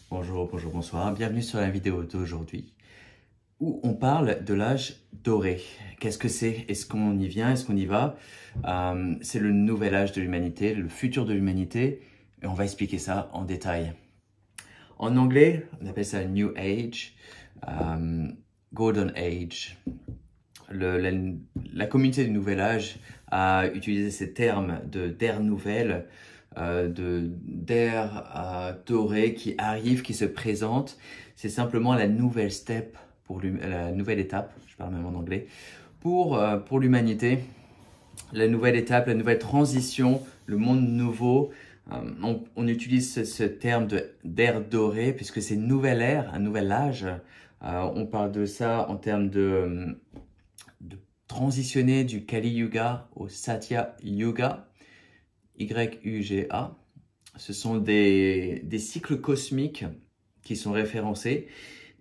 Bonjour, bonjour, bonsoir, bienvenue sur la vidéo d'aujourd'hui où on parle de l'âge doré. Qu'est-ce que c'est? Est-ce qu'on y vient? Est-ce qu'on y va? C'est le nouvel âge de l'humanité, le futur de l'humanité, et on va expliquer ça en détail. En anglais, on appelle ça New Age, Golden Age. La communauté du Nouvel Âge a utilisé ces termes d'ère nouvelle, d'ère dorée qui arrive, qui se présente. C'est simplement la nouvelle step, la nouvelle étape, je parle même en anglais, pour l'humanité. La nouvelle étape, la nouvelle transition, le monde nouveau. On utilise ce terme d'ère dorée puisque c'est une nouvelle ère, un nouvel âge. On parle de ça en termes de transitionner du Kali Yuga au Satya Yuga, Y-U-G-A. Ce sont des cycles cosmiques qui sont référencés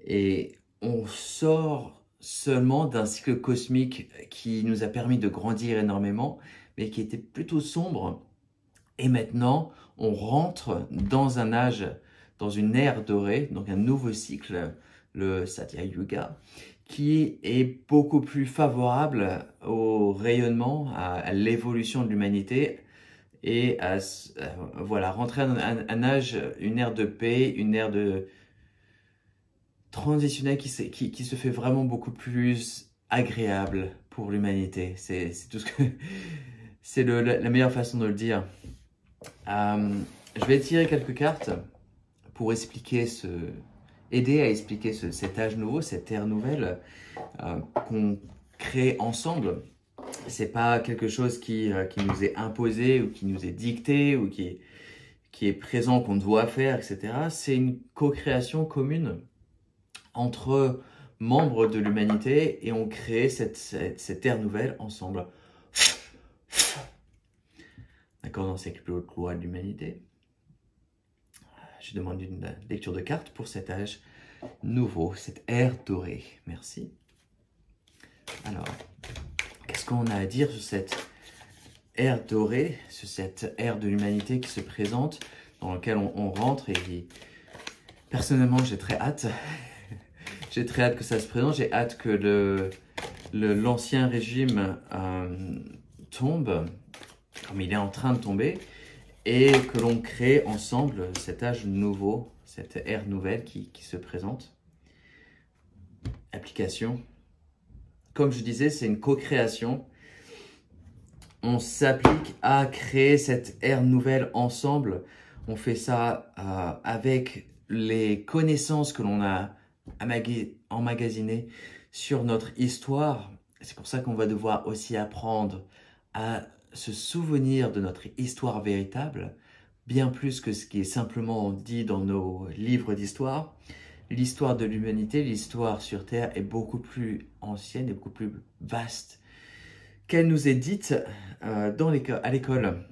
et on sort seulement d'un cycle cosmique qui nous a permis de grandir énormément, mais qui était plutôt sombre. Et maintenant, on rentre dans un âge, dans une ère dorée, donc un nouveau cycle, le Satya Yuga, qui est beaucoup plus favorable au rayonnement, à l'évolution de l'humanité et voilà, rentrer dans un âge, une ère de paix, une ère de transitionnelle qui se fait vraiment beaucoup plus agréable pour l'humanité. C'est tout ce que c'est la meilleure façon de le dire. Je vais tirer quelques cartes pour expliquer aider à expliquer cet âge nouveau, cette ère nouvelle qu'on crée ensemble. C'est pas quelque chose qui nous est imposé ou qui nous est dicté ou qui est présent, qu'on doit faire, etc. C'est une co-création commune entre membres de l'humanité et on crée cette ère nouvelle ensemble. D'accord, dans cette plus haute loi de l'humanité. Je demande une lecture de cartes pour cet âge nouveau, cette ère dorée. Merci. Alors, qu'est-ce qu'on a à dire sur cette ère dorée, sur cette ère de l'humanité qui se présente, dans laquelle on rentre et personnellement, j'ai très hâte. J'ai très hâte que ça se présente. J'ai hâte que l'ancien régime tombe, comme il est en train de tomber, et que l'on crée ensemble cet âge nouveau, cette ère nouvelle qui se présente. Application. Comme je disais, c'est une co-création. On s'applique à créer cette ère nouvelle ensemble. On fait ça avec les connaissances que l'on a emmagasinées sur notre histoire. C'est pour ça qu'on va devoir aussi apprendre à se souvenir de notre histoire véritable, bien plus que ce qui est simplement dit dans nos livres d'histoire. L'histoire de l'humanité, l'histoire sur Terre est beaucoup plus ancienne et beaucoup plus vaste qu'elle nous est dite à l'école.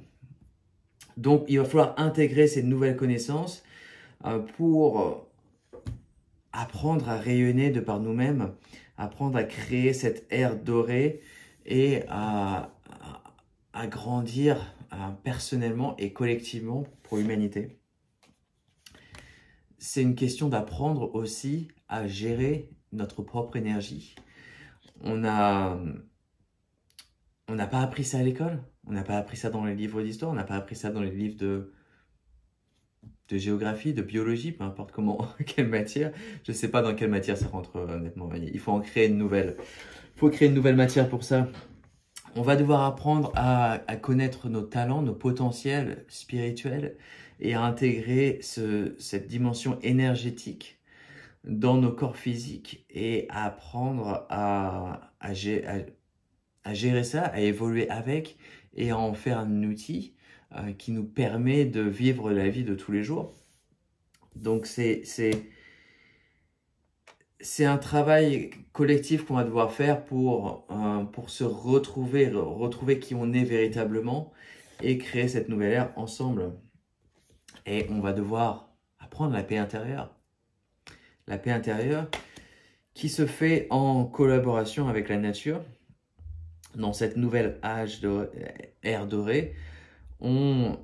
Donc, il va falloir intégrer ces nouvelles connaissances pour apprendre à rayonner de par nous-mêmes, apprendre à créer cette ère dorée et à grandir personnellement et collectivement pour l'humanité. C'est une question d'apprendre aussi à gérer notre propre énergie. On n'a pas appris ça à l'école, on n'a pas appris ça dans les livres d'histoire, on n'a pas appris ça dans les livres de géographie, de biologie, peu importe comment, quelle matière. Je ne sais pas dans quelle matière ça rentre honnêtement. Il faut en créer une nouvelle. Il faut créer une nouvelle matière pour ça. On va devoir apprendre à connaître nos talents, nos potentiels spirituels et à intégrer cette dimension énergétique dans nos corps physiques et à apprendre à gérer ça, à évoluer avec et à en faire un outil qui nous permet de vivre la vie de tous les jours. Donc c'est un travail collectif qu'on va devoir faire pour se retrouver qui on est véritablement et créer cette nouvelle ère ensemble. Et on va devoir apprendre la paix intérieure. La paix intérieure qui se fait en collaboration avec la nature. Dans cette nouvelle ère dorée, on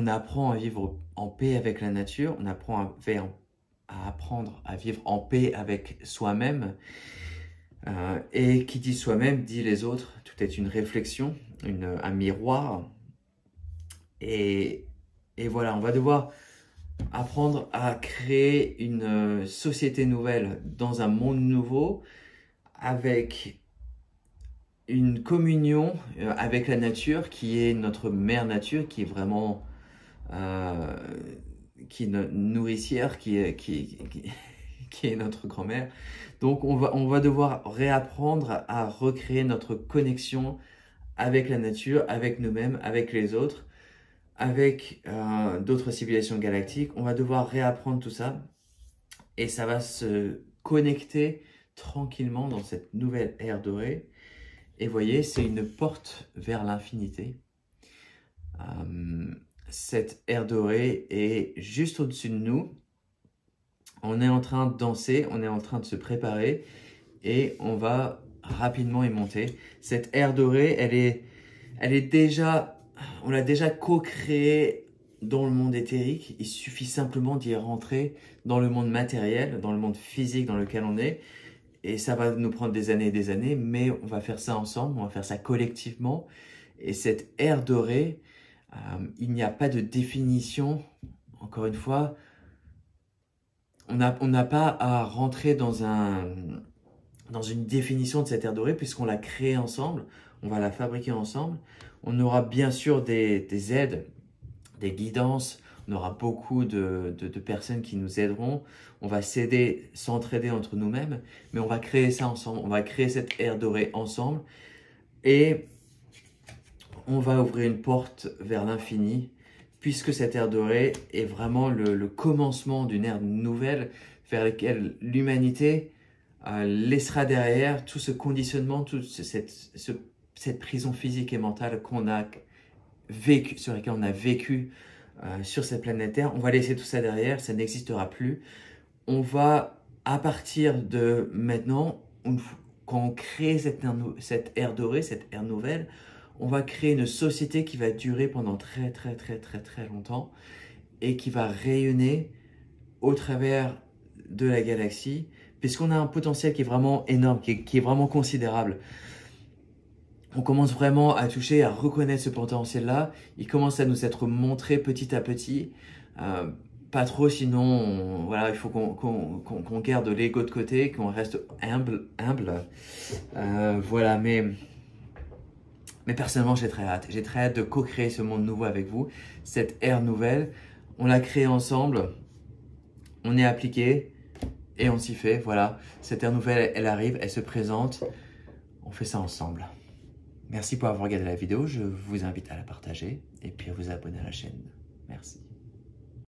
apprend à vivre en paix avec la nature, on apprend à apprendre à vivre en paix avec soi-même. Et qui dit soi-même dit les autres. Tout est une réflexion, un miroir. Et voilà, on va devoir apprendre à créer une société nouvelle dans un monde nouveau avec une communion avec la nature qui est notre mère nature, qui est vraiment qui est notre nourricière, qui est notre grand-mère. Donc on va devoir réapprendre à recréer notre connexion avec la nature, avec nous-mêmes, avec les autres, avec d'autres civilisations galactiques. On va devoir réapprendre tout ça et ça va se connecter tranquillement dans cette nouvelle ère dorée. Et voyez, c'est une porte vers l'infinité. Cette ère dorée est juste au-dessus de nous. On est en train de danser, on est en train de se préparer et on va rapidement y monter. Cette ère dorée, elle est déjà, on l'a déjà co-créée dans le monde éthérique. Il suffit simplement d'y rentrer dans le monde matériel, dans le monde physique dans lequel on est. Et ça va nous prendre des années, mais on va faire ça ensemble, on va faire ça collectivement. Et cette ère dorée, il n'y a pas de définition, encore une fois, on n'a pas à rentrer dans une définition de cette ère dorée puisqu'on l'a créée ensemble, on va la fabriquer ensemble. On aura bien sûr des aides, des guidances, on aura beaucoup de personnes qui nous aideront. On va s'entraider entre nous-mêmes, mais on va créer ça ensemble. On va créer cette ère dorée ensemble et on va ouvrir une porte vers l'infini puisque cette ère dorée est vraiment le commencement d'une ère nouvelle vers laquelle l'humanité laissera derrière tout ce conditionnement, toute cette prison physique et mentale qu'on a vécu, sur laquelle on a vécu sur cette planète Terre. On va laisser tout ça derrière, ça n'existera plus. On va, à partir de maintenant, quand on crée cette ère dorée, cette ère nouvelle, on va créer une société qui va durer pendant très longtemps et qui va rayonner au travers de la galaxie, puisqu'on a un potentiel qui est vraiment énorme, qui est vraiment considérable. On commence vraiment à toucher, à reconnaître ce potentiel-là. Il commence à nous être montré petit à petit. Pas trop, sinon, voilà, il faut qu'on garde l'ego de côté, qu'on reste humble. Voilà, mais personnellement, j'ai très hâte. J'ai très hâte de co-créer ce monde nouveau avec vous. Cette ère nouvelle, on l'a créée ensemble. On est appliqué et on s'y fait. Voilà, cette ère nouvelle, elle arrive, elle se présente. On fait ça ensemble. Merci pour avoir regardé la vidéo. Je vous invite à la partager et puis à vous abonner à la chaîne. Merci.